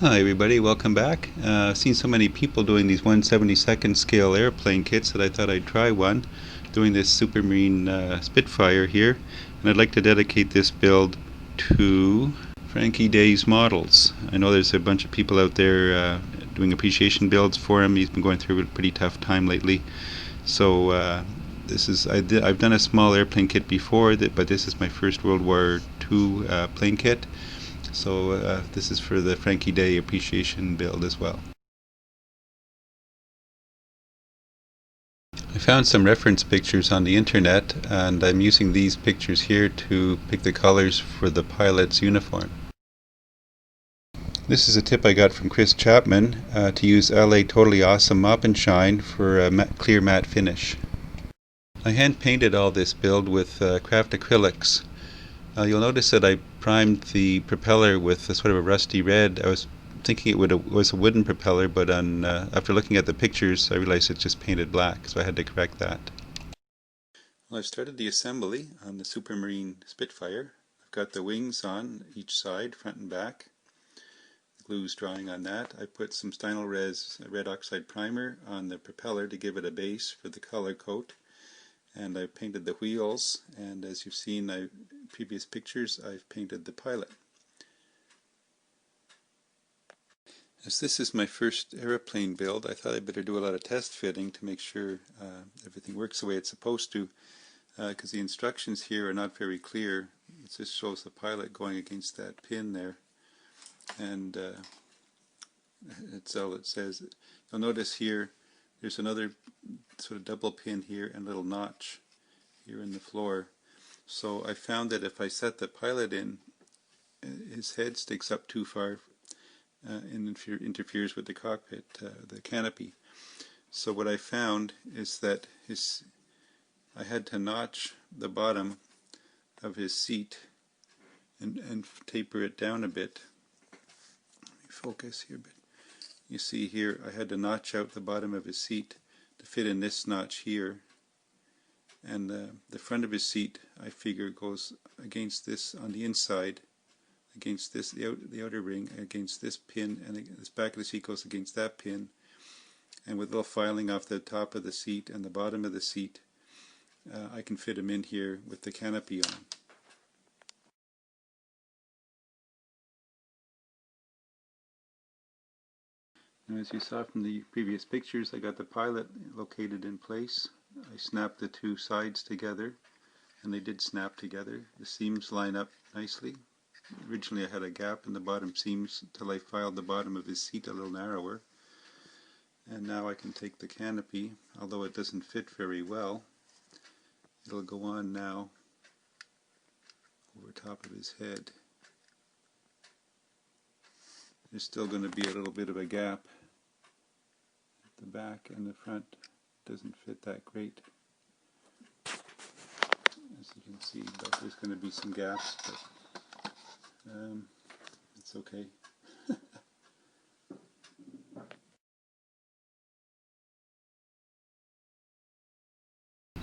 Hi everybody, welcome back. I've seen so many people doing these 1/72nd scale airplane kits that I thought I'd try one, doing this Supermarine Spitfire here, and I'd like to dedicate this build to Frankie Day's models. I know there's a bunch of people out there doing appreciation builds for him. He's been going through a pretty tough time lately, so I've done a small airplane kit before, but this is my first World War II plane kit. So this is for the Frankie Day appreciation build as well. I found some reference pictures on the internet, and I'm using these pictures here to pick the colors for the pilot's uniform. This is a tip I got from Chris Chapman to use LA Totally Awesome Mop and Shine for a clear matte finish. I hand painted all this build with craft acrylics. You'll notice that I primed the propeller with a sort of a rusty red. I was thinking it was a wooden propeller, but after looking at the pictures I realized it's just painted black, so I had to correct that. Well, I've started the assembly on the Supermarine Spitfire. I've got the wings on each side, front and back. The glue's drying on that. I put some Stynylrez red oxide primer on the propeller to give it a base for the color coat. And I painted the wheels, and as you've seen in previous pictures, I've painted the pilot. As this is my first aeroplane build, I thought I'd better do a lot of test fitting to make sure everything works the way it's supposed to, because the instructions here are not very clear. It just shows the pilot going against that pin there, and that's all it says. You'll notice here there's another sort of double pin here and a little notch here in the floor. So I found that if I set the pilot in, his head sticks up too far and interferes with the cockpit, the canopy. So what I found is that I had to notch the bottom of his seat and taper it down a bit. Let me focus here a bit. You see here I had to notch out the bottom of his seat to fit in this notch here, and the front of his seat I figure goes against this on the inside, against this, the outer ring, against this pin, and this back of the seat goes against that pin, and with a little filing off the top of the seat and the bottom of the seat, I can fit him in here with the canopy on. And as you saw from the previous pictures, I got the pilot located in place. I snapped the two sides together, and they did snap together. The seams line up nicely. Originally I had a gap in the bottom seams until I filed the bottom of his seat a little narrower. And now I can take the canopy, although it doesn't fit very well. It'll go on now over top of his head. There's still going to be a little bit of a gap. The back and the front doesn't fit that great, as you can see, but there's going to be some gaps, but it's okay.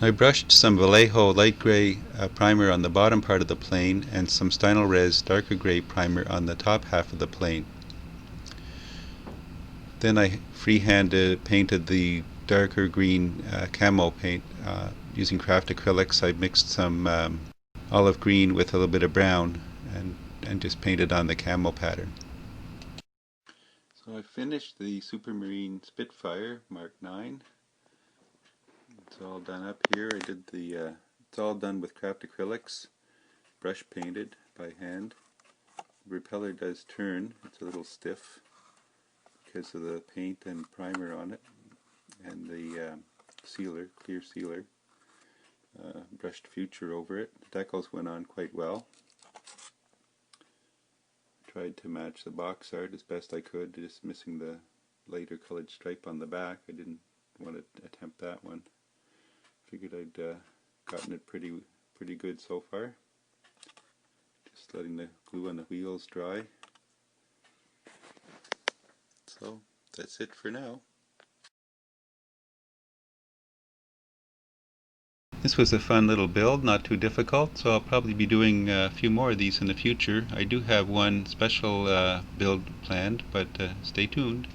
I brushed some Vallejo light gray primer on the bottom part of the plane and some Stynylrez darker gray primer on the top half of the plane. Then I freehand painted the darker green camo paint using craft acrylics. I mixed some olive green with a little bit of brown and just painted on the camo pattern. So I finished the Supermarine Spitfire Mk1X. It's all done up here. It's all done with craft acrylics, brush painted by hand. The propeller does turn. It's a little stiff because of the paint and primer on it, and the sealer, clear sealer. Brushed Future over it. The decals went on quite well. Tried to match the box art as best I could, just missing the lighter colored stripe on the back. I didn't want to attempt that one. Figured I'd gotten it pretty good so far. Just letting the glue on the wheels dry. So that's it for now. This was a fun little build, not too difficult, so I'll probably be doing a few more of these in the future. I do have one special build planned, but stay tuned.